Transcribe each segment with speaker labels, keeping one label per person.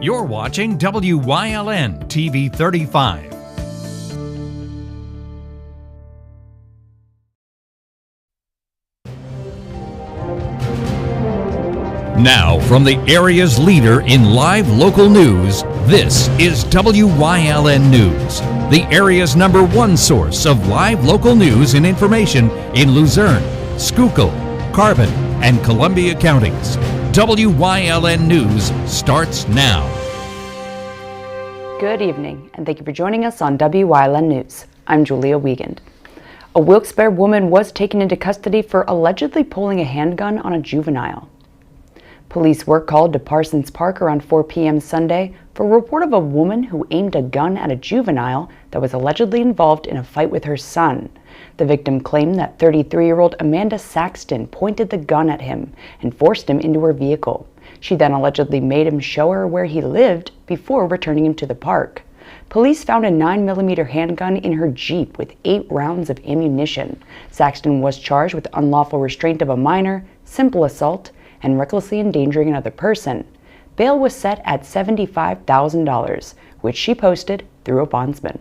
Speaker 1: You're watching WYLN TV 35. Now, from the area's leader in live local news, this is WYLN News, the area's #1 source of live local news and information in Luzerne, Schuylkill, Carbon, and Columbia counties. WYLN News starts now.
Speaker 2: Good evening, and thank you for joining us on WYLN News. I'm Julia Wiegand. A Wilkes-Barre woman was taken into custody for allegedly pulling a handgun on a juvenile. Police were called to Parsons Park around 4 p.m. Sunday for a report of a woman who aimed a gun at a juvenile that was allegedly involved in a fight with her son. The victim claimed that 33-year-old Amanda Saxton pointed the gun at him and forced him into her vehicle. She then allegedly made him show her where he lived before returning him to the park. Police found a 9mm handgun in her Jeep with 8 rounds of ammunition. Saxton was charged with unlawful restraint of a minor, simple assault, and recklessly endangering another person. Bail was set at $75,000, which she posted through a bondsman.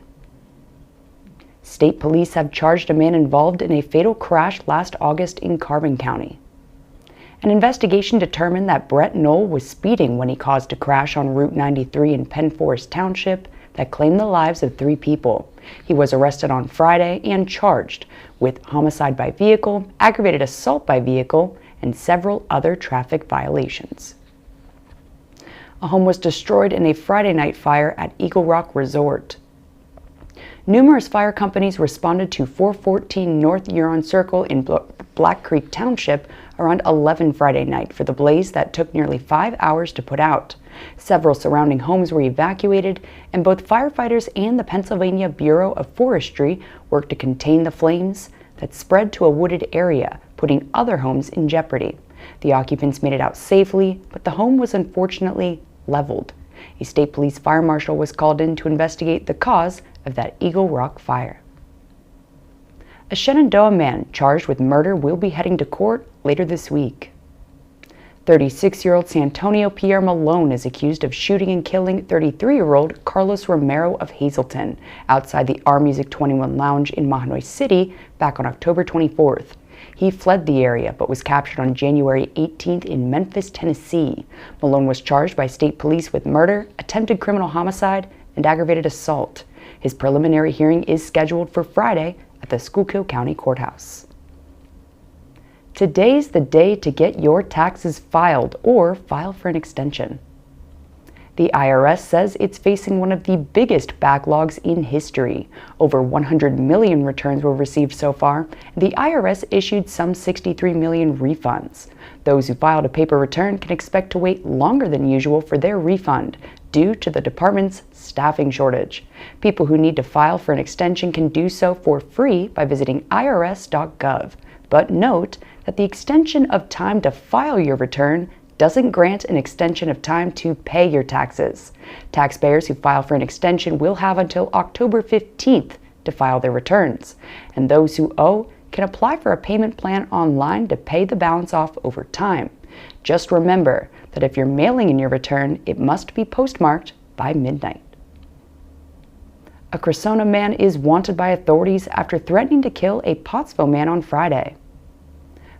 Speaker 2: State police have charged a man involved in a fatal crash last August in Carbon County. An investigation determined that Brett Knoll was speeding when he caused a crash on Route 93 in Penn Forest Township that claimed the lives of 3 people. He was arrested on Friday and charged with homicide by vehicle, aggravated assault by vehicle, and several other traffic violations. A home was destroyed in a Friday night fire at Eagle Rock Resort. Numerous fire companies responded to 414 North Huron Circle in Black Creek Township around 11 Friday night for the blaze that took nearly 5 hours to put out. Several surrounding homes were evacuated, and both firefighters and the Pennsylvania Bureau of Forestry worked to contain the flames that spread to a wooded area, putting other homes in jeopardy. The occupants made it out safely, but the home was unfortunately leveled. A state police fire marshal was called in to investigate the cause of that Eagle Rock fire. A Shenandoah man charged with murder will be heading to court later this week. 36-year-old Santonio Pierre Malone is accused of shooting and killing 33-year-old Carlos Romero of Hazleton outside the Our Music 21 Lounge in Mahanoy City back on October 24th. He fled the area but was captured on January 18th in Memphis, Tennessee. Malone was charged by state police with murder, attempted criminal homicide, and aggravated assault. His preliminary hearing is scheduled for Friday at the Schuylkill County Courthouse. Today's the day to get your taxes filed or file for an extension. The IRS says it's facing one of the biggest backlogs in history. Over 100 million returns were received so far, and the IRS issued some 63 million refunds. Those who filed a paper return can expect to wait longer than usual for their refund due to the department's staffing shortage. People who need to file for an extension can do so for free by visiting irs.gov. But note that the extension of time to file your return doesn't grant an extension of time to pay your taxes. Taxpayers who file for an extension will have until October 15th to file their returns, and those who owe can apply for a payment plan online to pay the balance off over time. Just remember that if you're mailing in your return, it must be postmarked by midnight. A Cressona man is wanted by authorities after threatening to kill a Pottsville man on Friday.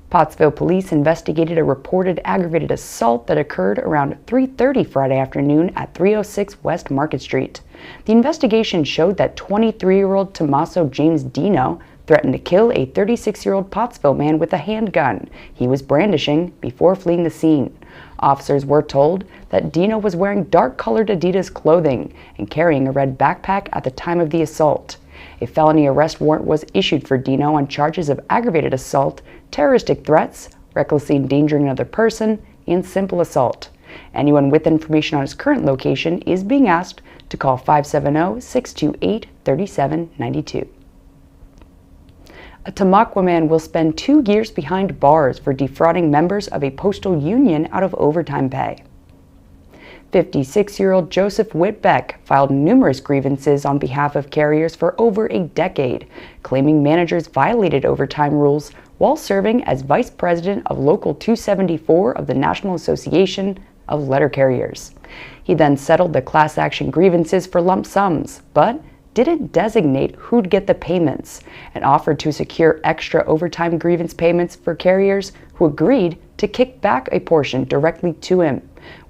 Speaker 2: Pottsville police investigated a reported aggravated assault that occurred around 3:30 Friday afternoon at 306 West Market Street. The investigation showed that 23-year-old Tommaso James Dino threatened to kill a 36-year-old Pottsville man with a handgun he was brandishing before fleeing the scene. Officers were told that Dino was wearing dark-colored Adidas clothing and carrying a red backpack at the time of the assault. A felony arrest warrant was issued for Dino on charges of aggravated assault, terroristic threats, recklessly endangering another person, and simple assault. Anyone with information on his current location is being asked to call 570-628-3792. A Tamaqua man will spend 2 years behind bars for defrauding members of a postal union out of overtime pay. 56-year-old Joseph Whitbeck filed numerous grievances on behalf of carriers for over a decade, claiming managers violated overtime rules while serving as vice president of Local 274 of the National Association of letter carriers. He then settled the class action grievances for lump sums, but didn't designate who'd get the payments and offered to secure extra overtime grievance payments for carriers who agreed to kick back a portion directly to him.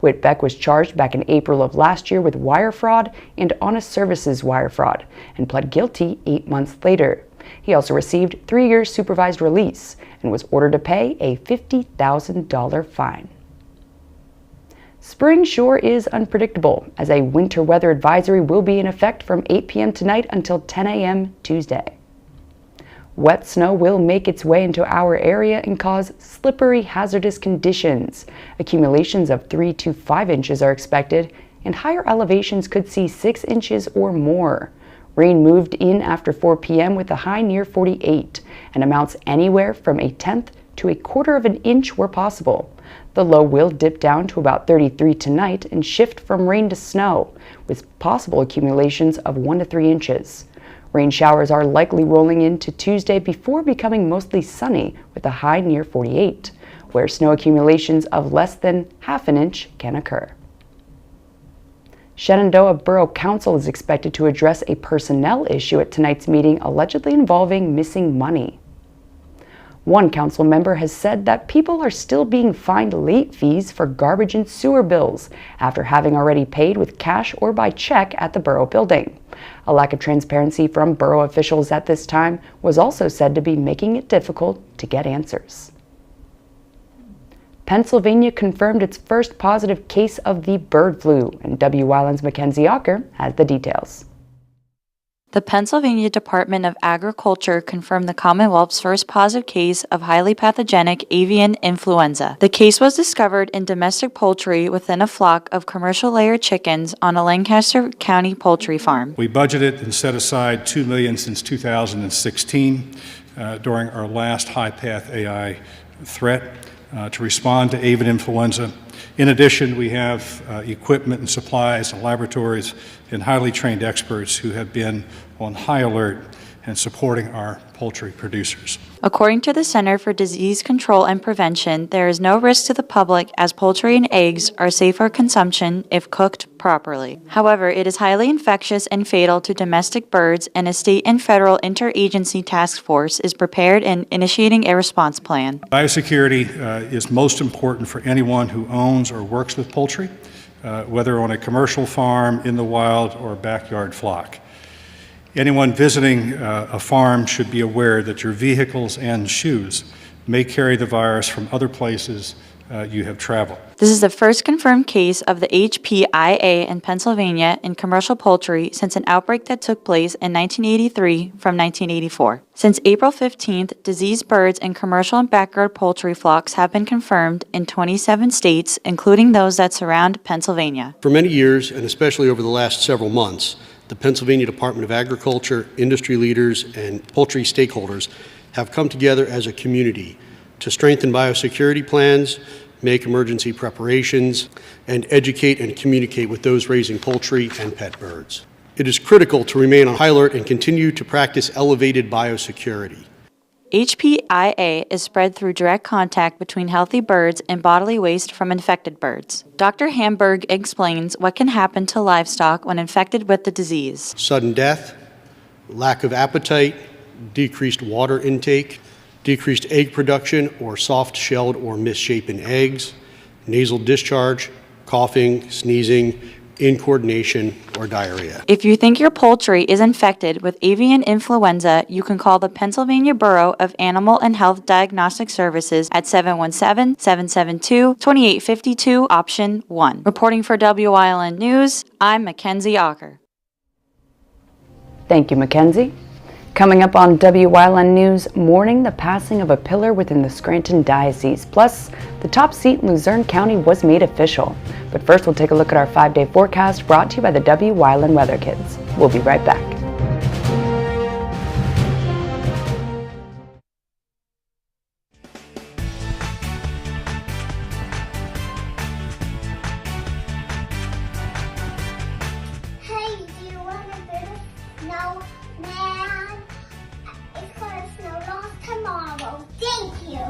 Speaker 2: Whitbeck was charged back in April of last year with wire fraud and honest services wire fraud and pled guilty 8 months later. He also received 3 years supervised release and was ordered to pay a $50,000 fine. Spring sure is unpredictable, as a winter weather advisory will be in effect from 8 p.m. tonight until 10 a.m. Tuesday. Wet snow will make its way into our area and cause slippery, hazardous conditions. Accumulations of 3 to 5 inches are expected, and higher elevations could see 6 inches or more. Rain moved in after 4 p.m. with a high near 48, and amounts anywhere from a tenth to a quarter of an inch where possible. The low will dip down to about 33 tonight and shift from rain to snow, with possible accumulations of 1 to 3 inches. Rain showers are likely rolling into Tuesday before becoming mostly sunny with a high near 48, where snow accumulations of less than half an inch can occur. Shenandoah Borough Council is expected to address a personnel issue at tonight's meeting allegedly involving missing money. One council member has said that people are still being fined late fees for garbage and sewer bills after having already paid with cash or by check at the borough building. A lack of transparency from borough officials at this time was also said to be making it difficult to get answers. Pennsylvania confirmed its first positive case of the bird flu, and Wyln's Mackenzie Ocker has the details.
Speaker 3: The Pennsylvania Department of Agriculture confirmed the Commonwealth's first positive case of highly pathogenic avian influenza. The case was discovered in domestic poultry within a flock of commercial layer chickens on a Lancaster County poultry farm.
Speaker 4: We budgeted and set aside $2 million since 2016 during our last high-path AI threat to respond to avian influenza. In addition, we have equipment and supplies and laboratories and highly trained experts who have been on high alert and supporting our poultry producers.
Speaker 3: According to the Center for Disease Control and Prevention, there is no risk to the public as poultry and eggs are safe for consumption if cooked properly. However, it is highly infectious and fatal to domestic birds, and a state and federal interagency task force is prepared and initiating a response plan.
Speaker 4: Biosecurity is most important for anyone who owns or works with poultry, whether on a commercial farm, in the wild, or a backyard flock. Anyone visiting a farm should be aware that your vehicles and shoes may carry the virus from other places you have traveled.
Speaker 3: This is the first confirmed case of the HPIA in Pennsylvania in commercial poultry since an outbreak that took place in 1983 from 1984. Since April 15th, diseased birds in commercial and backyard poultry flocks have been confirmed in 27 states, including those that surround Pennsylvania.
Speaker 5: For many years, and especially over the last several months, the Pennsylvania Department of Agriculture, industry leaders, and poultry stakeholders have come together as a community to strengthen biosecurity plans, make emergency preparations, and educate and communicate with those raising poultry and pet birds. It is critical to remain on high alert and continue to practice elevated biosecurity.
Speaker 3: HPIA is spread through direct contact between healthy birds and bodily waste from infected birds. Dr. Hamburg explains what can happen to livestock when infected with the disease.
Speaker 5: Sudden death, lack of appetite, decreased water intake, decreased egg production or soft-shelled or misshapen eggs, nasal discharge, coughing, sneezing, incoordination, or diarrhea.
Speaker 3: If you think your poultry is infected with avian influenza, you can call the Pennsylvania Bureau of Animal and Health Diagnostic Services at 717-772-2852, option 1. Reporting for Wyln News, I'm Mackenzie Ocker.
Speaker 2: Thank you, Mackenzie. Coming up on Wyln News, mourning the passing of a pillar within the Scranton Diocese. Plus, the top seat in Luzerne County was made official. But first, we'll take a look at our 5-day forecast brought to you by the Wyln Weather Kids. We'll be right back.
Speaker 6: Hey, do you want a bit of snow, man? It's gonna snow lots tomorrow. Thank you.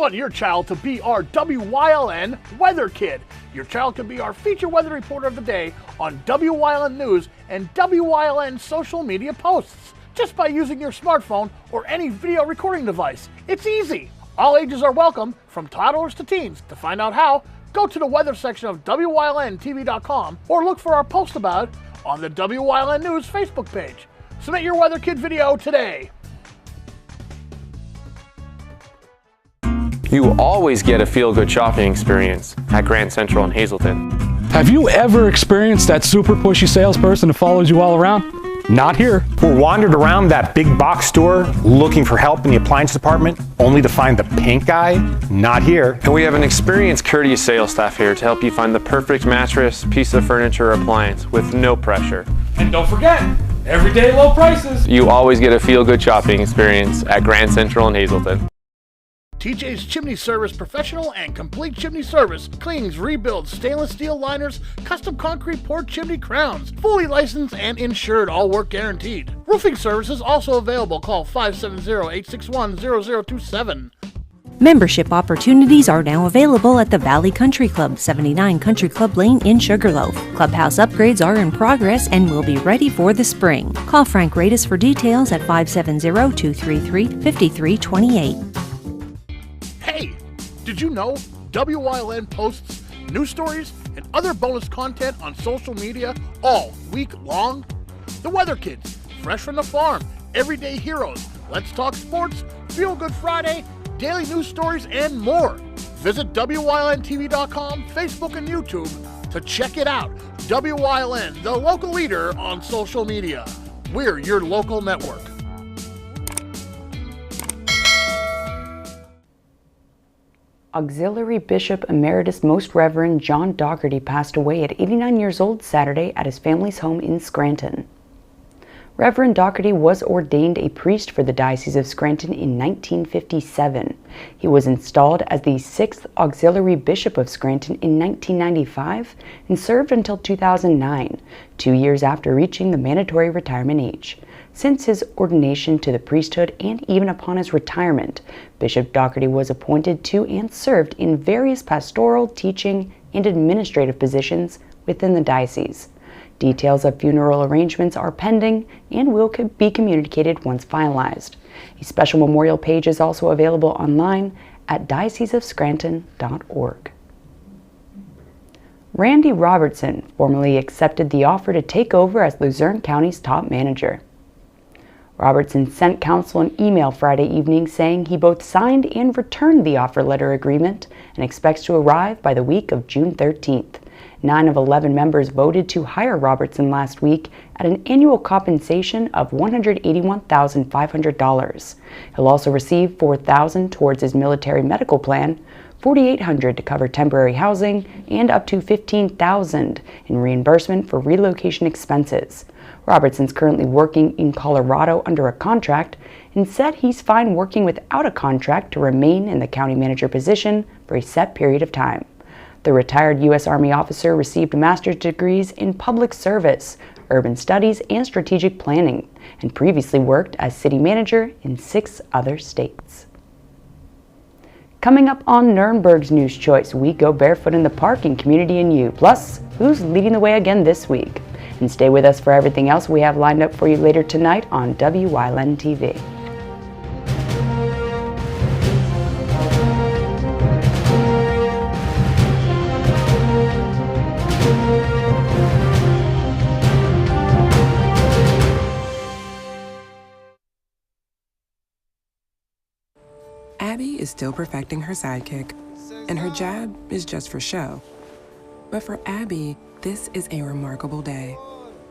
Speaker 7: want your child to be our WYLN Weather Kid. Your child can be our feature weather reporter of the day on WYLN News and WYLN social media posts, just by using your smartphone or any video recording device. It's easy. All ages are welcome, from toddlers to teens. To find out how, go to the weather section of WYLNTV.com or look for our post about it on the WYLN News Facebook page. Submit your Weather Kid video today.
Speaker 8: You always get a feel-good shopping experience at Grand Central in Hazleton.
Speaker 9: Have you ever experienced that super pushy salesperson who follows you all around? Not here.
Speaker 10: Or wandered around that big box store looking for help in the appliance department, only to find the pink guy? Not here.
Speaker 8: And we have an experienced, courteous sales staff here to help you find the perfect mattress, piece of furniture, or appliance with no pressure.
Speaker 9: And don't forget, everyday low prices.
Speaker 8: You always get a feel-good shopping experience at Grand Central in Hazleton.
Speaker 7: TJ's Chimney Service professional and complete chimney service, cleans, rebuilds, stainless steel liners, custom concrete poured chimney crowns, fully licensed and insured, all work guaranteed. Roofing services also available. Call 570-861-0027.
Speaker 11: Membership opportunities are now available at the Valley Country Club, 79 Country Club Lane in Sugarloaf. Clubhouse upgrades are in progress and will be ready for the spring. Call Frank Radis for details at 570-233-5328.
Speaker 7: Hey, did you know WYLN posts news stories and other bonus content on social media all week long? The Weather Kids, Fresh from the Farm, Everyday Heroes, Let's Talk Sports, Feel Good Friday, daily news stories, and more. Visit WYLNTV.com, Facebook, and YouTube to check it out. WYLN, the local leader on social media. We're your local network.
Speaker 2: Auxiliary Bishop Emeritus Most Reverend John Dougherty passed away at 89 years old Saturday at his family's home in Scranton. Reverend Dougherty was ordained a priest for the Diocese of Scranton in 1957. He was installed as the 6th Auxiliary Bishop of Scranton in 1995 and served until 2009, 2 years after reaching the mandatory retirement age. Since his ordination to the priesthood and even upon his retirement, Bishop Dougherty was appointed to and served in various pastoral, teaching, and administrative positions within the diocese. Details of funeral arrangements are pending and will be communicated once finalized. A special memorial page is also available online at dioceseofscranton.org. Randy Robertson formally accepted the offer to take over as Luzerne County's top manager. Robertson sent council an email Friday evening saying he both signed and returned the offer letter agreement and expects to arrive by the week of June 13th. 9 of 11 members voted to hire Robertson last week at an annual compensation of $181,500. He'll also receive $4,000 towards his military medical plan, $4,800 to cover temporary housing, and up to $15,000 in reimbursement for relocation expenses. Robertson's currently working in Colorado under a contract and said he's fine working without a contract to remain in the county manager position for a set period of time. The retired U.S. Army officer received master's degrees in public service, urban studies, and strategic planning, and previously worked as city manager in 6 other states. Coming up on Nuremberg's News Choice, we go barefoot in the park and community and you, plus who's leading the way again this week. And stay with us for everything else we have lined up for you later tonight on WYLN TV.
Speaker 12: Abby is still perfecting her sidekick, and her jab is just for show. But for Abby, this is a remarkable day,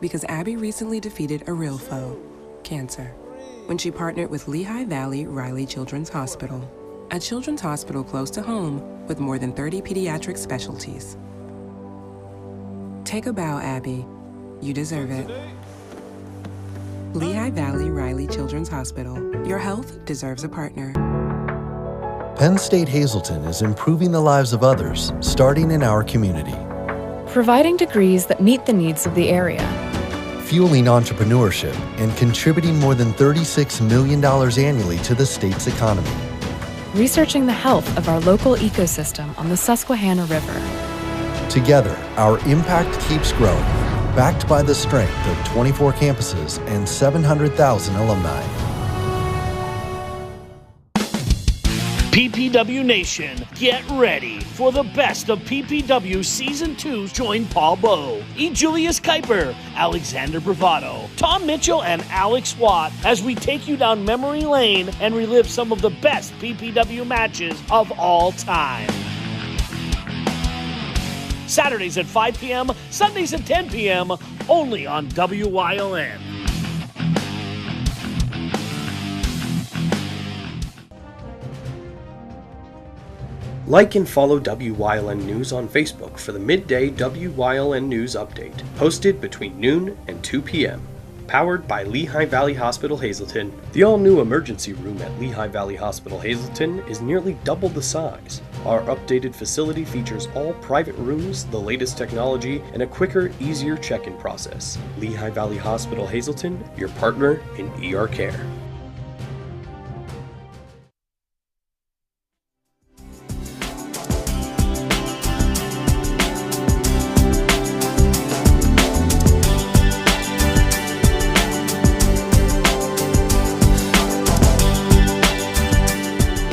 Speaker 12: because Abby recently defeated a real foe, cancer, when she partnered with Lehigh Valley Riley Children's Hospital, a children's hospital close to home with more than 30 pediatric specialties. Take a bow, Abby. You deserve it. Lehigh Valley Riley Children's Hospital. Your health deserves a partner.
Speaker 13: Penn State Hazleton is improving the lives of others, starting in our community.
Speaker 14: Providing degrees that meet the needs of the area.
Speaker 13: Fueling entrepreneurship and contributing more than $36 million annually to the state's economy.
Speaker 14: researching the health of our local ecosystem on the Susquehanna River.
Speaker 13: Together, our impact keeps growing, backed by the strength of 24 campuses and 700,000 alumni.
Speaker 15: PPW Nation, get ready for the best of PPW Season 2. Join Paul Bowe, E. Julius Kuiper, Alexander Bravado, Tom Mitchell, and Alex Watt as we take you down memory lane and relive some of the best PPW matches of all time. Saturdays at 5 p.m., Sundays at 10 p.m., only on WYLN.
Speaker 16: Like and follow WYLN News on Facebook for the midday WYLN News update, posted between noon and 2 p.m. Powered by Lehigh Valley Hospital Hazleton, the all-new emergency room at Lehigh Valley Hospital Hazleton is nearly double the size. Our updated facility features all private rooms, the latest technology, and a quicker, easier check-in process. Lehigh Valley Hospital Hazleton, your partner in ER care.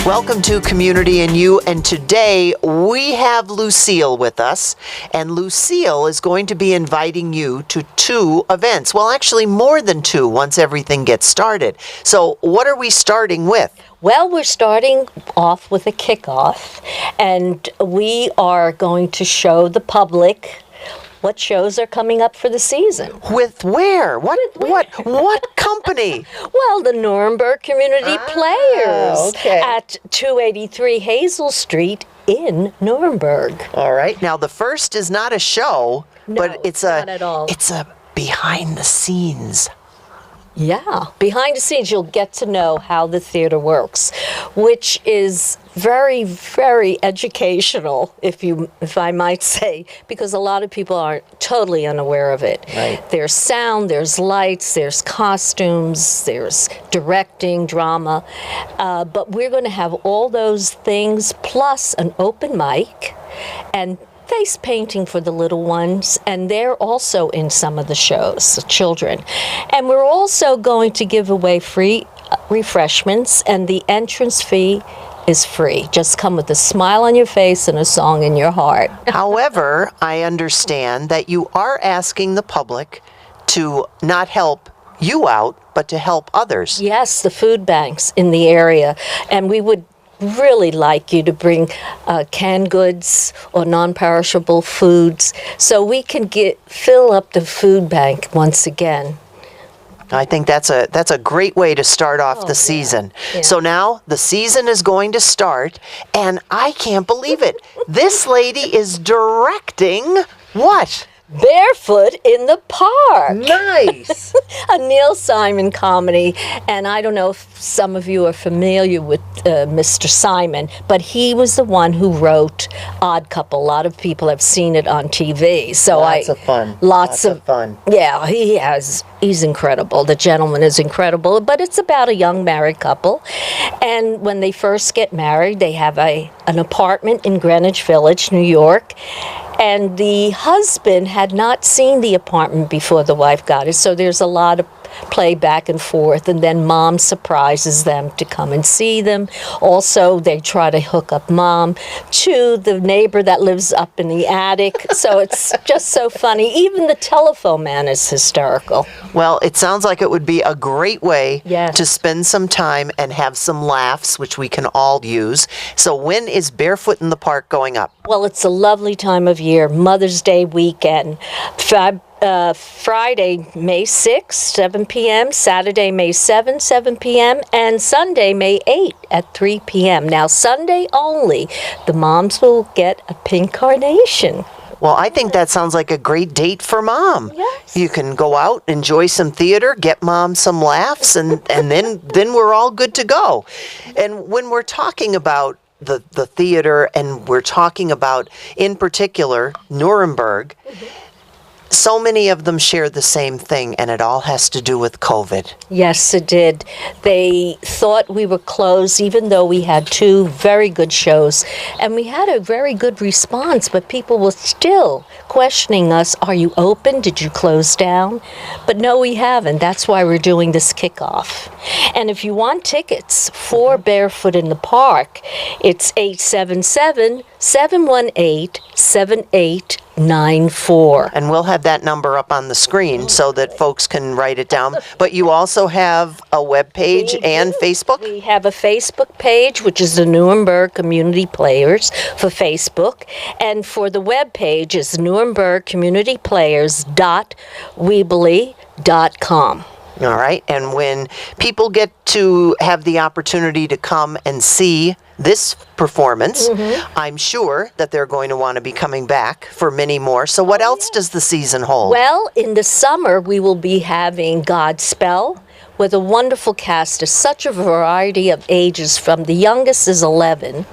Speaker 17: Welcome to Community and You, and today we have Lucille with us, and Lucille is going to be inviting you to 2 events. Well, actually more than 2 once everything gets started. So what are we starting with?
Speaker 18: Well, we're starting off with a kickoff, and we are going to show the public what shows are coming up for the season.
Speaker 17: With where? What company?
Speaker 18: Well, the Nuremberg Community Players at 283 Hazel Street in Nuremberg.
Speaker 17: All right. Now, the first is not a show, but it's
Speaker 18: not at all.
Speaker 17: It's a behind the scenes.
Speaker 18: Yeah, behind the scenes, you'll get to know how the theater works, which is very, very educational, if I might say, because a lot of people are totally unaware of it.
Speaker 17: Right.
Speaker 18: There's sound, there's lights, there's costumes, there's directing, drama, but we're going to have all those things plus an open mic and face painting for the little ones, and they're also in some of the shows, the children. And we're also going to give away free refreshments, and the entrance fee is free. Just come with a smile on your face and a song in your heart.
Speaker 17: However, I understand that you are asking the public to not help you out, but to help others.
Speaker 18: Yes, the food banks in the area, and we would really like you to bring canned goods or non-perishable foods so we can fill up the food bank once again.
Speaker 17: I think that's a great way to start off the season.
Speaker 18: Yeah.
Speaker 17: So now the season is going to start, and I can't believe it. This lady is directing what?
Speaker 18: Barefoot in the Park.
Speaker 17: Nice.
Speaker 18: A Neil Simon comedy. And I don't know if some of you are familiar with Mr. Simon, but he was the one who wrote Odd Couple. A lot of people have seen it on TV. So
Speaker 17: Lots of fun.
Speaker 18: Lots of fun. Yeah, he's incredible. The gentleman is incredible. But it's about a young married couple. And when they first get married, they have an apartment in Greenwich Village, New York. And the husband had not seen the apartment before the wife got it, so there's a lot of play back and forth, and then mom surprises them to come and see them. Also, they try to hook up mom to the neighbor that lives up in the attic, so it's just so funny. Even the telephone man is hysterical.
Speaker 17: Well, it sounds like it would be a great way
Speaker 18: Yes.
Speaker 17: to spend some time and have some laughs, which we can all use. So when is Barefoot in the Park going up?
Speaker 18: Well, it's a lovely time of year, Mother's Day weekend. Friday, May 6, 7 p.m., Saturday, May 7, 7 p.m., and Sunday, May 8 at 3 p.m. Now, Sunday only, the moms will get a pink carnation.
Speaker 17: Well, I think that sounds like a great date for mom.
Speaker 18: Yes.
Speaker 17: You can go out, enjoy some theater, get mom some laughs, and then we're all good to go. And when we're talking about the theater, and we're talking about, in particular, Nuremberg, so many of them share the same thing, and it all has to do with COVID.
Speaker 18: Yes, it did. They thought we were closed, even though we had 2 very good shows. And we had a very good response, but people were still questioning us. Are you open? Did you close down? But no, we haven't. That's why we're doing this kickoff. And if you want tickets for Barefoot in the Park, it's 877-718-7894.
Speaker 17: And we'll have that number up on the screen so that folks can write it down. But you also have a web page and Facebook?
Speaker 18: We have a Facebook page, which is the Nuremberg Community Players for Facebook. And for the web page is nurembergcommunityplayers.weebly.com.
Speaker 17: All right. And when people get to have the opportunity to come and see this performance, I'm sure that they're going to want to be coming back for many more. So what else does the season hold?
Speaker 18: Well, in the summer, we will be having Godspell with a wonderful cast of such a variety of ages. From the youngest is 11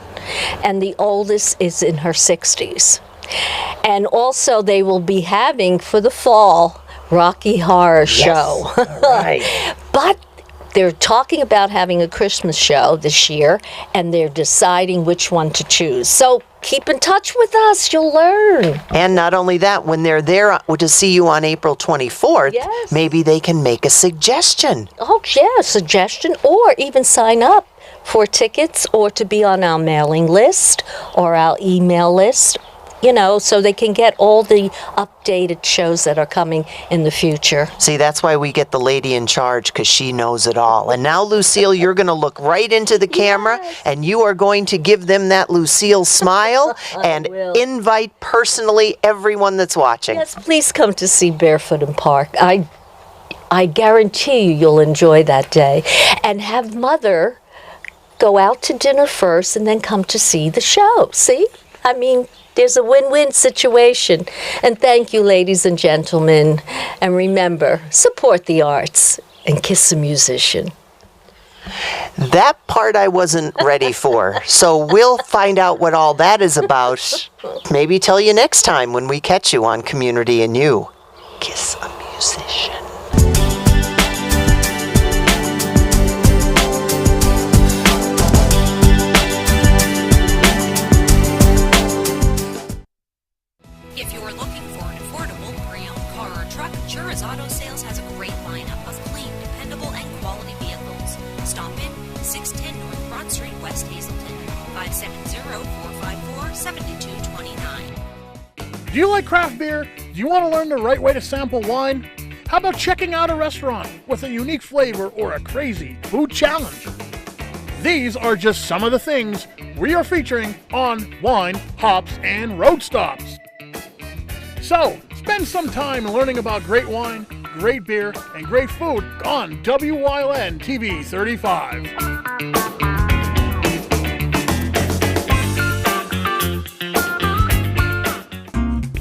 Speaker 18: and the oldest is in her 60s. And also they will be having for the fall Rocky Horror Show.
Speaker 17: Right.
Speaker 18: But they're talking about having a Christmas show this year, and they're deciding which one to choose. So keep in touch with us. You'll learn.
Speaker 17: And not only that, when they're there to see you on April 24th, maybe they can make a suggestion.
Speaker 18: Oh, yeah, suggestion, or even sign up for tickets or to be on our mailing list or our email list. You know, so they can get all the updated shows that are coming in the future.
Speaker 17: See, that's why we get the lady in charge, because she knows it all. And now, Lucille, you're going to look right into the camera, and you are going to give them that Lucille smile and invite personally everyone that's watching.
Speaker 18: Yes, please come to see Barefoot in Park. I guarantee you'll enjoy that day. And have Mother go out to dinner first and then come to see the show. See? I mean, there's a win-win situation. And thank you, ladies and gentlemen. And remember, support the arts and kiss a musician.
Speaker 17: That part I wasn't ready for. So we'll find out what all that is about. Maybe tell you next time when we catch you on Community and You. Kiss a musician.
Speaker 11: If you're looking for an affordable pre-owned car or truck, Jura's Auto Sales has a great lineup of clean, dependable, and quality vehicles. Stop in 610 North Broad Street, West Hazelton, 570-454-7229.
Speaker 7: Do you like craft beer? Do you want to learn the right way to sample wine? How about checking out a restaurant with a unique flavor or a crazy food challenge? These are just some of the things we are featuring on Wine, Hops, and Road Stops. So, spend some time learning about great wine, great beer, and great food on WYLN TV 35.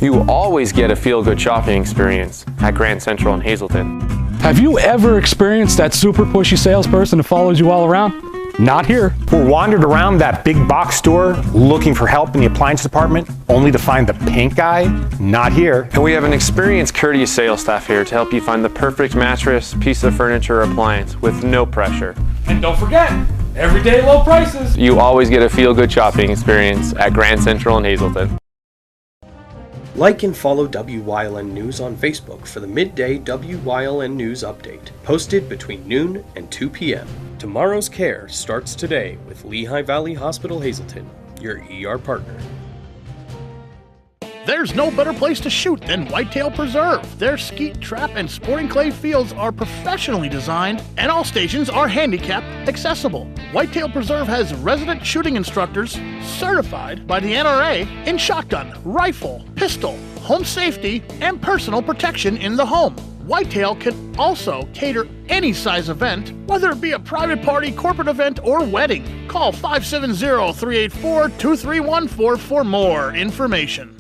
Speaker 8: You always get a feel-good shopping experience at Grand Central in Hazelton.
Speaker 9: Have you ever experienced that super pushy salesperson who follows you all around? Not here.
Speaker 10: Or wandered around that big box store looking for help in the appliance department only to find the pink guy? Not here.
Speaker 8: And we have an experienced, courteous sales staff here to help you find the perfect mattress, piece of furniture, or appliance with no pressure.
Speaker 9: And don't forget, everyday low prices.
Speaker 8: You always get a feel-good shopping experience at Grand Central in Hazelton.
Speaker 16: Like and follow WYLN News on Facebook for the midday WYLN News update, posted between noon and 2 p.m. Tomorrow's care starts today with Lehigh Valley Hospital Hazelton, your ER partner.
Speaker 7: There's no better place to shoot than Whitetail Preserve. Their skeet, trap, and sporting clay fields are professionally designed, and all stations are handicap accessible. Whitetail Preserve has resident shooting instructors certified by the NRA in shotgun, rifle, pistol, home safety, and personal protection in the home. Whitetail can also cater any size event, whether it be a private party, corporate event, or wedding. Call 570-384-2314 for more information.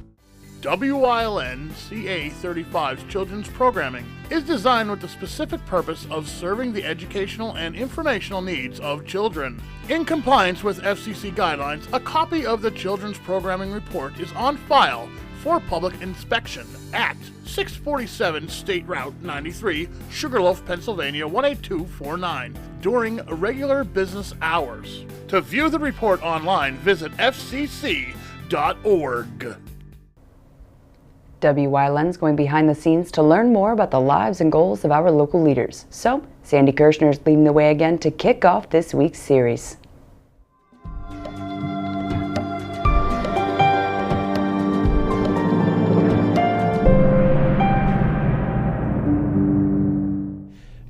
Speaker 7: WYLN CA35's children's programming is designed with the specific purpose of serving the educational and informational needs of children. In compliance with FCC guidelines, a copy of the children's programming report is on file for public inspection at 647 State Route 93, Sugarloaf, Pennsylvania 18249 during regular business hours. To view the report online, visit fcc.org.
Speaker 2: Wyln's going behind the scenes to learn more about the lives and goals of our local leaders. So, Sandy Kirshner is leading the way again to kick off this week's series.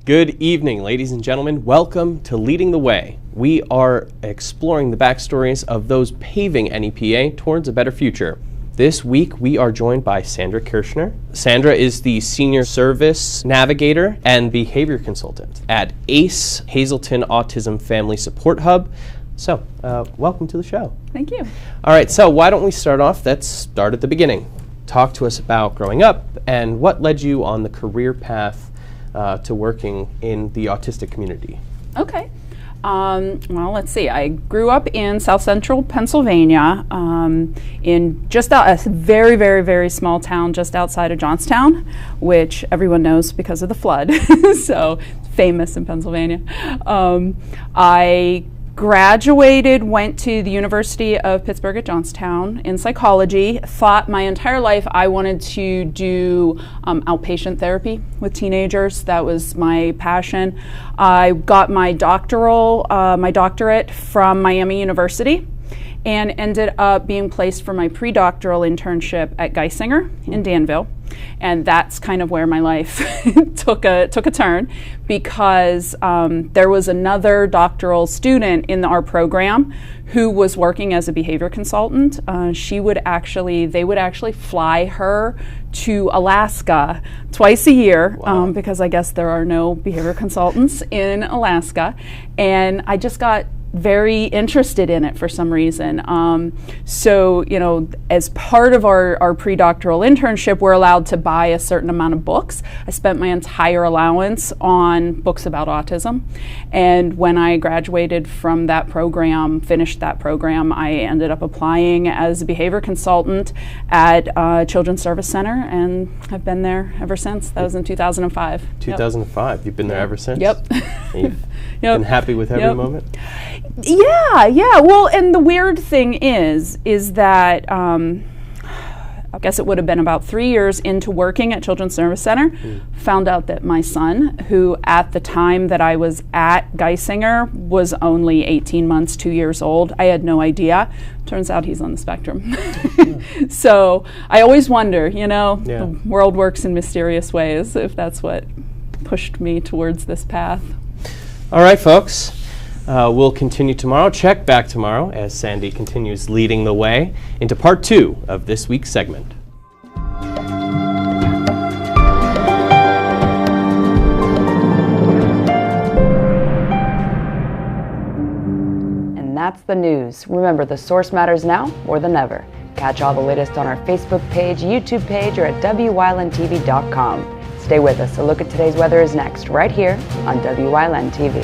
Speaker 16: Good evening, ladies and gentlemen. Welcome to Leading the Way. We are exploring the backstories of those paving NEPA towards a better future. This week, we are joined by Sandra Kirshner. Sandra is the Senior Service Navigator and Behavior Consultant at ACE Hazleton Autism Family Support Hub. So, welcome to the show.
Speaker 19: Thank you.
Speaker 16: All right, so why don't we start off? Let's start at the beginning. Talk to us about growing up and what led you on the career path to working in the autistic community.
Speaker 19: Okay. Well, let's see. I grew up in South Central Pennsylvania, in just a very, very, very small town just outside of Johnstown, which everyone knows because of the flood. So famous in Pennsylvania. I graduated, went to the University of Pittsburgh at Johnstown in psychology, thought my entire life I wanted to do outpatient therapy with teenagers. That was my passion. I got my doctorate from Miami University and ended up being placed for my pre-doctoral internship at Geisinger in Danville. And that's kind of where my life took a turn, because there was another doctoral student in our program who was working as a behavior consultant. They would actually fly her to Alaska twice a year. Wow. Because I guess there are no behavior consultants in Alaska. And I just got very interested in it for some reason. So, as part of our pre-doctoral internship, we're allowed to buy a certain amount of books. I spent my entire allowance on books about autism. And when I graduated from that program, finished that program, I ended up applying as a behavior consultant at Children's Service Center, and I've been there ever since. That was in 2005.
Speaker 16: 2005. Yep. You've been there ever since?
Speaker 19: Yep.
Speaker 16: You've been happy with every moment?
Speaker 19: Yeah. Well, and the weird thing is that I guess it would have been about 3 years into working at Children's Service Center, found out that my son, who at the time that I was at Geisinger was only 18 months, 2 years old. I had no idea. Turns out he's on the spectrum. So I always wonder, the world works in mysterious ways, if that's what pushed me towards this path.
Speaker 16: All right, folks. We'll continue tomorrow. Check back tomorrow as Sandy continues leading the way into part 2 of this week's segment.
Speaker 2: And that's the news. Remember, the source matters now more than ever. Catch all the latest on our Facebook page, YouTube page, or at WYLNTV.com. Stay with us. A look at today's weather is next, right here on WYLN TV.